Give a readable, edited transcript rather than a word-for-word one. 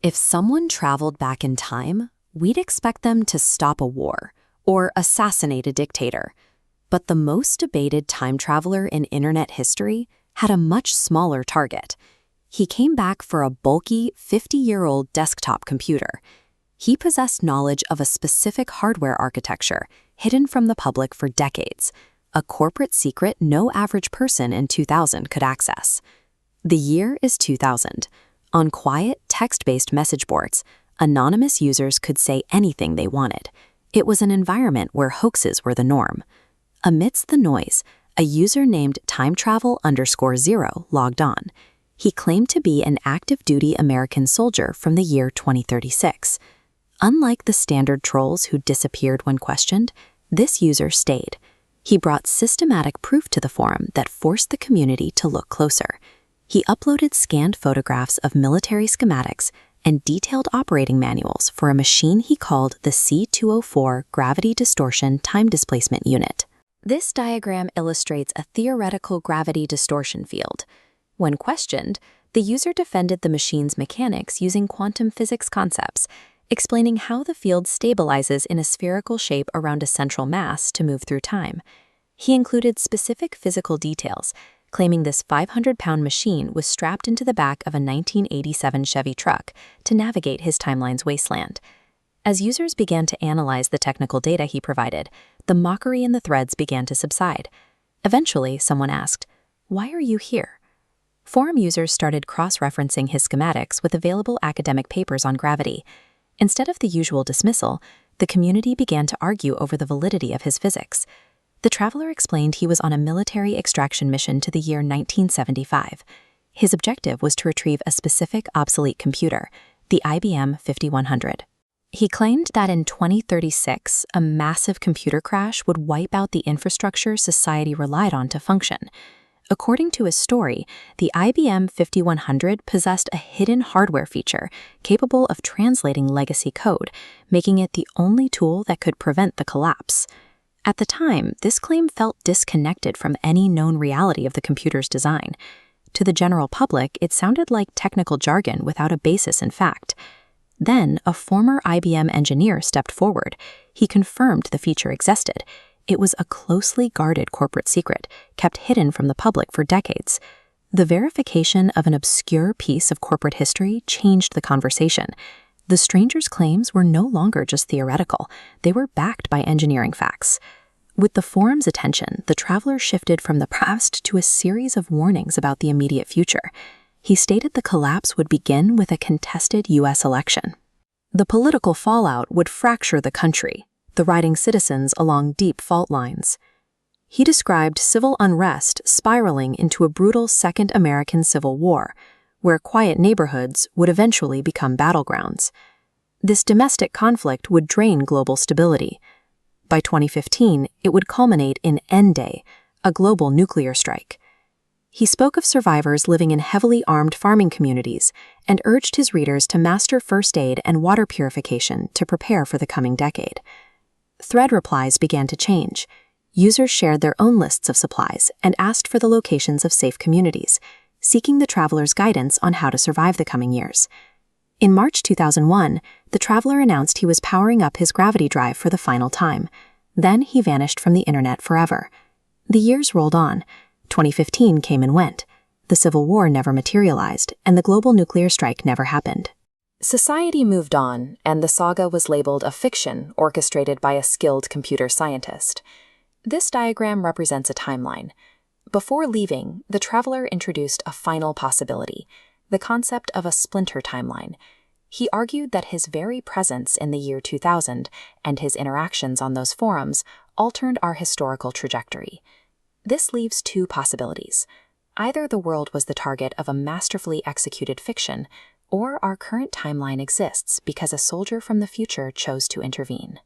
If someone traveled back in time, we'd expect them to stop a war or assassinate a dictator. But the most debated time traveler in internet history had a much smaller target. He came back for a bulky 50-year-old desktop computer. He possessed knowledge of a specific hardware architecture hidden from the public for decades, a corporate secret no average person in 2000 could access. The year is 2000. On quiet, text-based message boards, anonymous users could say anything they wanted. It was an environment where hoaxes were the norm. Amidst the noise, a user named timetravel_0 logged on. He claimed to be an active-duty American soldier from the year 2036. Unlike the standard trolls who disappeared when questioned, this user stayed. He brought systematic proof to the forum that forced the community to look closer. He uploaded scanned photographs of military schematics and detailed operating manuals for a machine he called the C204 Gravity Distortion Time Displacement Unit. This diagram illustrates a theoretical gravity distortion field. When questioned, the user defended the machine's mechanics using quantum physics concepts, explaining how the field stabilizes in a spherical shape around a central mass to move through time. He included specific physical details, claiming this 500-pound machine was strapped into the back of a 1987 Chevy truck to navigate his timeline's wasteland. As users began to analyze the technical data he provided, the mockery in the threads began to subside. Eventually, someone asked, "Why are you here?" Forum users started cross-referencing his schematics with available academic papers on gravity. Instead of the usual dismissal, the community began to argue over the validity of his physics. The traveler explained he was on a military extraction mission to the year 1975. His objective was to retrieve a specific obsolete computer, the IBM 5100. He claimed that in 2036, a massive computer crash would wipe out the infrastructure society relied on to function. According to his story, the IBM 5100 possessed a hidden hardware feature capable of translating legacy code, making it the only tool that could prevent the collapse. At the time, this claim felt disconnected from any known reality of the computer's design. To the general public, it sounded like technical jargon without a basis in fact. Then, a former IBM engineer stepped forward. He confirmed the feature existed. It was a closely guarded corporate secret, kept hidden from the public for decades. The verification of an obscure piece of corporate history changed the conversation. The stranger's claims were no longer just theoretical. They were backed by engineering facts. With the forum's attention, the traveler shifted from the past to a series of warnings about the immediate future. He stated the collapse would begin with a contested U.S. election. The political fallout would fracture the country, dividing citizens along deep fault lines. He described civil unrest spiraling into a brutal Second American Civil War, where quiet neighborhoods would eventually become battlegrounds. This domestic conflict would drain global stability. By 2015, it would culminate in N-Day, a global nuclear strike. He spoke of survivors living in heavily armed farming communities and urged his readers to master first aid and water purification to prepare for the coming decade. Thread replies began to change. Users shared their own lists of supplies and asked for the locations of safe communities, seeking the traveler's guidance on how to survive the coming years. In March 2001, the traveler announced he was powering up his gravity drive for the final time. Then he vanished from the internet forever. The years rolled on. 2015 came and went. The Civil War never materialized, and the global nuclear strike never happened. Society moved on, and the saga was labeled a fiction orchestrated by a skilled computer scientist. This diagram represents a timeline. Before leaving, the traveler introduced a final possibility, the concept of a splinter timeline. He argued that his very presence in the year 2000 and his interactions on those forums altered our historical trajectory. This leaves two possibilities. Either the world was the target of a masterfully executed fiction, or our current timeline exists because a soldier from the future chose to intervene.